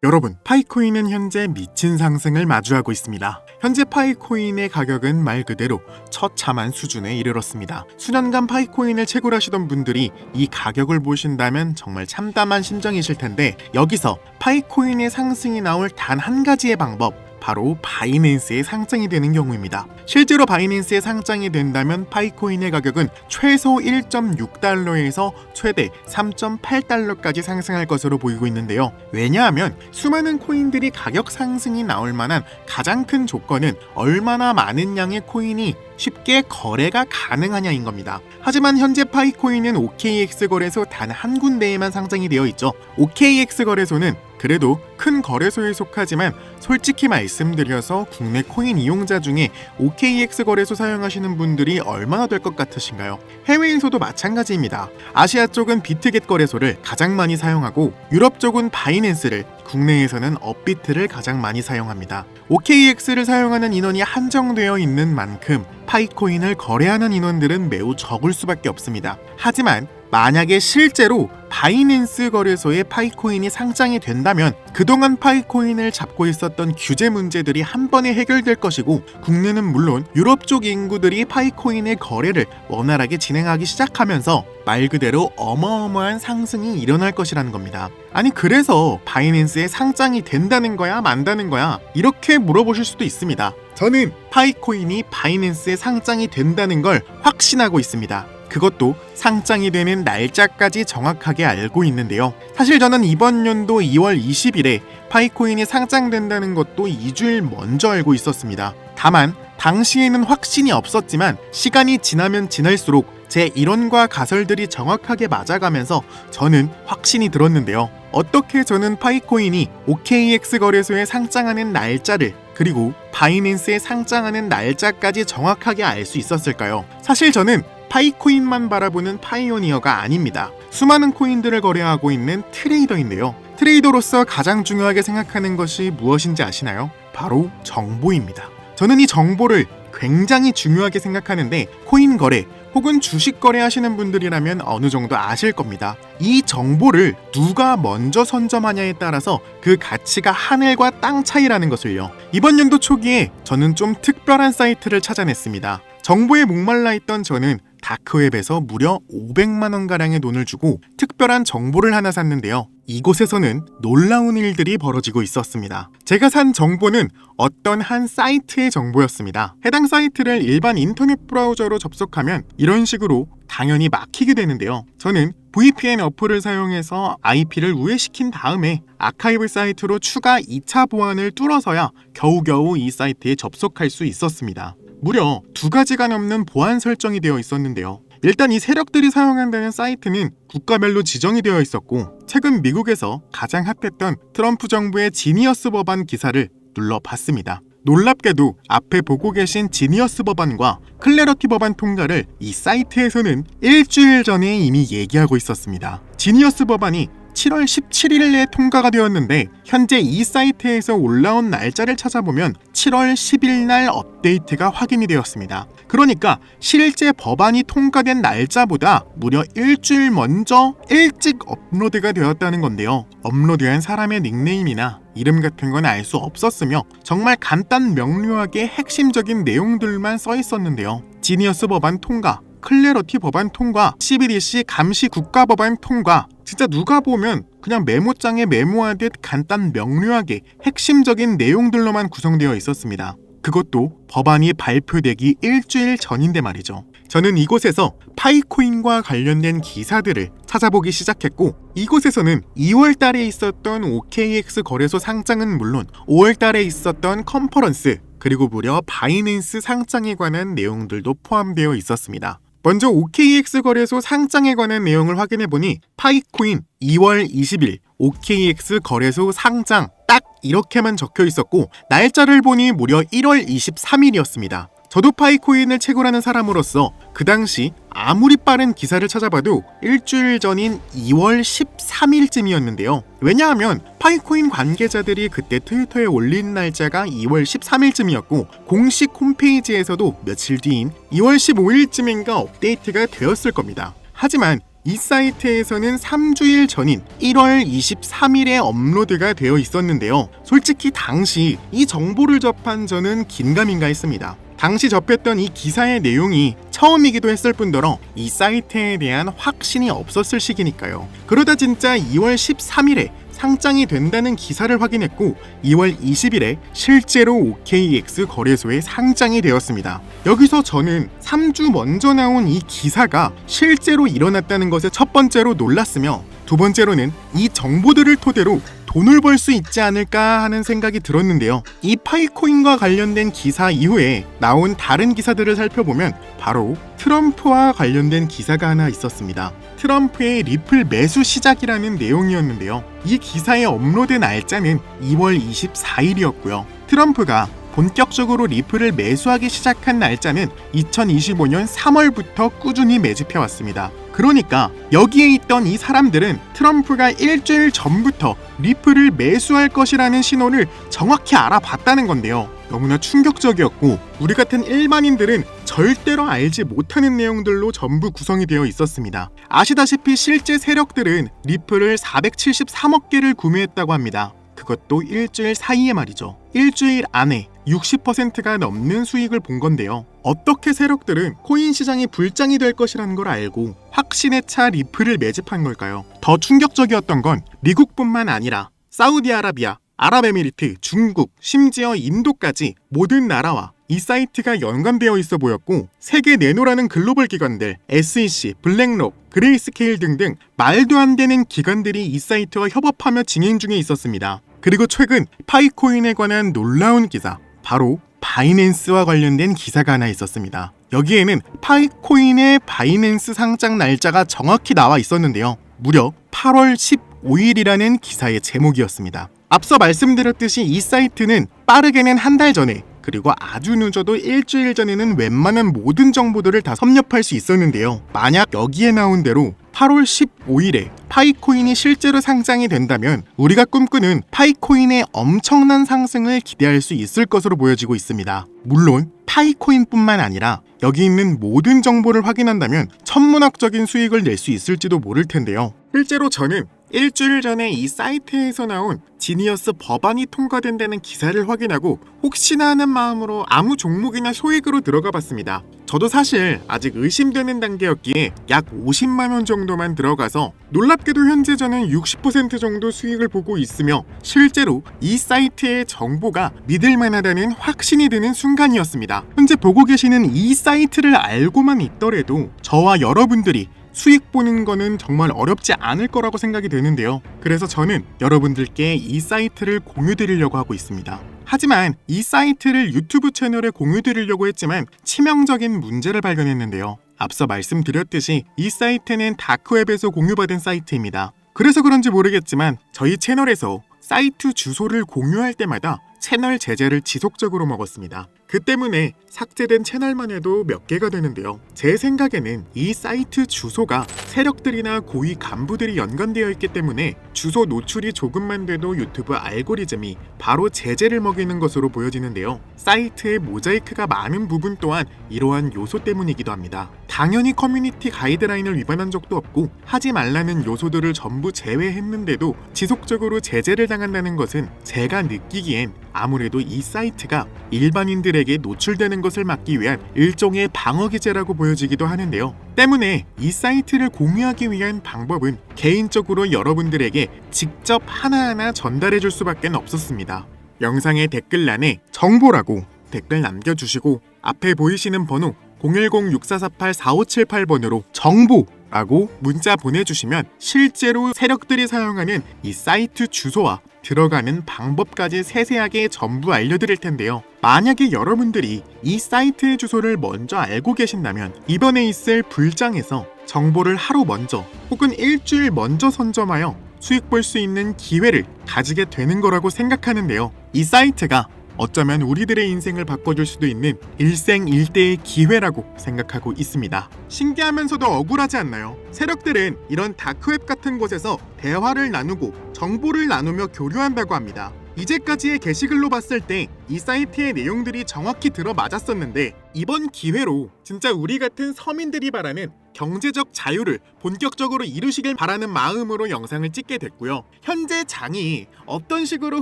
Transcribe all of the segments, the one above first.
여러분, 파이코인은 현재 미친 상승을 마주하고 있습니다. 현재 파이코인의 가격은 말 그대로 처참한 수준에 이르렀습니다. 수년간 파이코인을 채굴하시던 분들이 이 가격을 보신다면 정말 참담한 심정이실 텐데, 여기서 파이코인의 상승이 나올 단 한 가지의 방법, 바로 바이낸스의 상장이 되는 경우입니다. 실제로 바이낸스의 상장이 된다면 파이코인의 가격은 최소 1.6달러에서 최대 3.8달러까지 상승할 것으로 보이고 있는데요. 왜냐하면 수많은 코인들이 가격 상승이 나올 만한 가장 큰 조건은 얼마나 많은 양의 코인이 쉽게 거래가 가능하냐인 겁니다. 하지만 현재 파이코인은 OKX 거래소 단 한 군데에만 상장이 되어 있죠. OKX 거래소는 그래도 큰 거래소에 속하지만 솔직히 말씀드려서 국내 코인 이용자 중에 OKX 거래소 사용하시는 분들이 얼마나 될 것 같으신가요? 해외에서도 마찬가지입니다. 아시아 쪽은 비트겟 거래소를 가장 많이 사용하고 유럽 쪽은 바이낸스를, 국내에서는 업비트를 가장 많이 사용합니다. OKX를 사용하는 인원이 한정되어 있는 만큼 파이코인을 거래하는 인원들은 매우 적을 수밖에 없습니다. 하지만 만약에 실제로 바이낸스 거래소에 파이코인이 상장이 된다면 그동안 파이코인을 잡고 있었던 규제 문제들이 한 번에 해결될 것이고, 국내는 물론 유럽 쪽 인구들이 파이코인의 거래를 원활하게 진행하기 시작하면서 말 그대로 어마어마한 상승이 일어날 것이라는 겁니다. 아니, 그래서 바이낸스에 상장이 된다는 거야 만다는 거야, 이렇게 물어보실 수도 있습니다. 저는 파이코인이 바이낸스에 상장이 된다는 걸 확신하고 있습니다. 그것도 상장이 되는 날짜까지 정확하게 알고 있는데요. 사실 저는 이번 연도 2월 20일에 파이코인이 상장된다는 것도 2주일 먼저 알고 있었습니다. 다만 당시에는 확신이 없었지만 시간이 지나면 지날수록 제 이론과 가설들이 정확하게 맞아가면서 저는 확신이 들었는데요. 어떻게 저는 파이코인이 OKX 거래소에 상장하는 날짜를, 그리고 바이낸스에 상장하는 날짜까지 정확하게 알 수 있었을까요? 사실 저는 파이코인만 바라보는 파이오니어가 아닙니다. 수많은 코인들을 거래하고 있는 트레이더인데요. 트레이더로서 가장 중요하게 생각하는 것이 무엇인지 아시나요? 바로 정보입니다. 저는 이 정보를 굉장히 중요하게 생각하는데, 코인 거래 혹은 주식 거래하시는 분들이라면 어느 정도 아실 겁니다. 이 정보를 누가 먼저 선점하냐에 따라서 그 가치가 하늘과 땅 차이라는 것을요. 이번 연도 초기에 저는 좀 특별한 사이트를 찾아냈습니다. 정보에 목말라 있던 저는 다크웹에서 무려 500만원가량의 돈을 주고 특별한 정보를 하나 샀는데요. 이곳에서는 놀라운 일들이 벌어지고 있었습니다. 제가 산 정보는 어떤 한 사이트의 정보였습니다. 해당 사이트를 일반 인터넷 브라우저로 접속하면 이런 식으로 당연히 막히게 되는데요. 저는 VPN 어플을 사용해서 IP를 우회시킨 다음에 아카이브 사이트로 추가 2차 보안을 뚫어서야 겨우겨우 이 사이트에 접속할 수 있었습니다. 무려 2가지가 넘는 보안 설정이 되어 있었는데요. 일단 이 세력들이 사용한다는 사이트는 국가별로 지정이 되어 있었고, 최근 미국에서 가장 핫했던 트럼프 정부의 지니어스 법안 기사를 눌러봤습니다. 놀랍게도 앞에 보고 계신 지니어스 법안과 클래러티 법안 통과를 이 사이트에서는 일주일 전에 이미 얘기하고 있었습니다. 지니어스 법안이 7월 17일에 통과가 되었는데, 현재 이 사이트에서 올라온 날짜를 찾아보면 7월 10일 날 업데이트가 확인이 되었습니다. 그러니까 실제 법안이 통과된 날짜보다 무려 일주일 먼저 일찍 업로드가 되었다는 건데요. 업로드한 사람의 닉네임이나 이름 같은 건 알 수 없었으며 정말 간단 명료하게 핵심적인 내용들만 써 있었는데요. 지니어스 법안 통과, 클래러티 법안 통과, CBDC 감시 국가 법안 통과, 진짜 누가 보면 그냥 메모장에 메모하듯 간단 명료하게 핵심적인 내용들로만 구성되어 있었습니다. 그것도 법안이 발표되기 일주일 전인데 말이죠. 저는 이곳에서 파이코인과 관련된 기사들을 찾아보기 시작했고, 이곳에서는 2월 달에 있었던 OKX 거래소 상장은 물론 5월 달에 있었던 컨퍼런스, 그리고 무려 바이낸스 상장에 관한 내용들도 포함되어 있었습니다. 먼저 OKX 거래소 상장에 관한 내용을 확인해보니 파이코인 2월 20일 OKX 거래소 상장 딱 이렇게만 적혀 있었고, 날짜를 보니 무려 1월 23일이었습니다. 저도 파이코인을 채굴하는 사람으로서 그 당시 아무리 빠른 기사를 찾아봐도 일주일 전인 2월 13일쯤이었는데요. 왜냐하면 파이코인 관계자들이 그때 트위터에 올린 날짜가 2월 13일쯤이었고 공식 홈페이지에서도 며칠 뒤인 2월 15일쯤인가 업데이트가 되었을 겁니다. 하지만 이 사이트에서는 3주일 전인 1월 23일에 업로드가 되어 있었는데요. 솔직히 당시 이 정보를 접한 저는 긴가민가 했습니다. 당시 접했던 이 기사의 내용이 처음이기도 했을 뿐더러 이 사이트에 대한 확신이 없었을 시기니까요. 그러다 진짜 2월 13일에 상장이 된다는 기사를 확인했고 2월 20일에 실제로 OKX 거래소에 상장이 되었습니다. 여기서 저는 3주 먼저 나온 이 기사가 실제로 일어났다는 것에 첫 번째로 놀랐으며 두 번째로는 이 정보들을 토대로 돈을 벌 수 있지 않을까 하는 생각이 들었는데요. 이 파이코인과 관련된 기사 이후에 나온 다른 기사들을 살펴보면 바로 트럼프와 관련된 기사가 하나 있었습니다. 트럼프의 리플 매수 시작이라는 내용이었는데요. 이 기사의 업로드 날짜는 2월 24일이었고요. 트럼프가 본격적으로 리플을 매수하기 시작한 날짜는 2025년 3월부터 꾸준히 매집해왔습니다. 그러니까 여기에 있던 이 사람들은 트럼프가 일주일 전부터 리플을 매수할 것이라는 신호를 정확히 알아봤다는 건데요. 너무나 충격적이었고 우리 같은 일반인들은 절대로 알지 못하는 내용들로 전부 구성이 되어 있었습니다. 아시다시피 실제 세력들은 리플을 473억 개를 구매했다고 합니다. 그것도 일주일 사이에 말이죠. 일주일 안에 60%가 넘는 수익을 본 건데요. 어떻게 세력들은 코인 시장이 불장이 될 것이라는 걸 알고 확신에 차 리플을 매집한 걸까요? 더 충격적이었던 건 미국뿐만 아니라 사우디아라비아, 아랍에미리트, 중국, 심지어 인도까지 모든 나라와 이 사이트가 연관되어 있어 보였고 세계 내노라는 글로벌 기관들, SEC, 블랙록, 그레이스케일 등등 말도 안 되는 기관들이 이 사이트와 협업하며 진행 중에 있었습니다. 그리고 최근 파이코인에 관한 놀라운 기사, 바로 바이낸스와 관련된 기사가 하나 있었습니다. 여기에는 파이코인의 바이낸스 상장 날짜가 정확히 나와 있었는데요. 무려 8월 15일이라는 기사의 제목이었습니다. 앞서 말씀드렸듯이 이 사이트는 빠르게는 한 달 전에 그리고 아주 늦어도 일주일 전에는 웬만한 모든 정보들을 다 섭렵할 수 있었는데요. 만약 여기에 나온 대로 8월 15일에 파이코인이 실제로 상장이 된다면 우리가 꿈꾸는 파이코인의 엄청난 상승을 기대할 수 있을 것으로 보여지고 있습니다. 물론 파이코인뿐만 아니라 여기 있는 모든 정보를 확인한다면 천문학적인 수익을 낼 수 있을지도 모를 텐데요. 실제로 저는 일주일 전에 이 사이트에서 나온 지니어스 법안이 통과된다는 기사를 확인하고 혹시나 하는 마음으로 아무 종목이나 소액으로 들어가 봤습니다. 저도 사실 아직 의심되는 단계였기에 약 50만원 정도만 들어가서 놀랍게도 현재 저는 60% 정도 수익을 보고 있으며 실제로 이 사이트의 정보가 믿을만하다는 확신이 드는 순간이었습니다. 현재 보고 계시는 이 사이트를 알고만 있더라도 저와 여러분들이 수익 보는 거는 정말 어렵지 않을 거라고 생각이 되는데요. 그래서 저는 여러분들께 이 사이트를 공유드리려고 하고 있습니다. 하지만 이 사이트를 유튜브 채널에 공유드리려고 했지만 치명적인 문제를 발견했는데요. 앞서 말씀드렸듯이 이 사이트는 다크웹에서 공유받은 사이트입니다. 그래서 그런지 모르겠지만 저희 채널에서 사이트 주소를 공유할 때마다 채널 제재를 지속적으로 먹었습니다. 그 때문에 삭제된 채널만 해도 몇 개가 되는데요. 제 생각에는 이 사이트 주소가 세력들이나 고위 간부들이 연관되어 있기 때문에 주소 노출이 조금만 돼도 유튜브 알고리즘이 바로 제재를 먹이는 것으로 보여지는데요. 사이트의 모자이크가 많은 부분 또한 이러한 요소 때문이기도 합니다. 당연히 커뮤니티 가이드라인을 위반한 적도 없고 하지 말라는 요소들을 전부 제외했는데도 지속적으로 제재를 당한다는 것은 제가 느끼기엔 아무래도 이 사이트가 일반인들에게 노출되는 것을 막기 위한 일종의 방어 기제라고 보여지기도 하는데요. 때문에 이 사이트를 공유하기 위한 방법은 개인적으로 여러분들에게 직접 하나하나 전달해 줄 수밖에 없었습니다. 영상의 댓글란에 정보라고 댓글 남겨주시고 앞에 보이시는 번호 010-6448-4578번으로 정보라고 문자 보내주시면 실제로 세력들이 사용하는 이 사이트 주소와 들어가는 방법까지 세세하게 전부 알려드릴 텐데요. 만약에 여러분들이 이 사이트의 주소를 먼저 알고 계신다면 이번에 있을 불장에서 정보를 하루 먼저 혹은 일주일 먼저 선점하여 수익 볼 수 있는 기회를 가지게 되는 거라고 생각하는데요. 이 사이트가 어쩌면 우리들의 인생을 바꿔줄 수도 있는 일생일대의 기회라고 생각하고 있습니다. 신기하면서도 억울하지 않나요? 세력들은 이런 다크웹 같은 곳에서 대화를 나누고 정보를 나누며 교류한다고 합니다. 이제까지의 게시글로 봤을 때 이 사이트의 내용들이 정확히 들어맞았었는데, 이번 기회로 진짜 우리 같은 서민들이 바라는 경제적 자유를 본격적으로 이루시길 바라는 마음으로 영상을 찍게 됐고요. 현재 장이 어떤 식으로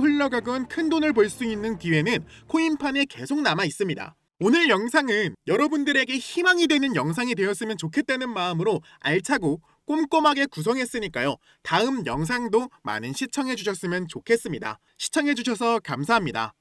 흘러가건 큰 돈을 벌 수 있는 기회는 코인판에 계속 남아 있습니다. 오늘 영상은 여러분들에게 희망이 되는 영상이 되었으면 좋겠다는 마음으로 알차고 꼼꼼하게 구성했으니까요. 다음 영상도 많은 시청해 주셨으면 좋겠습니다. 시청해 주셔서 감사합니다.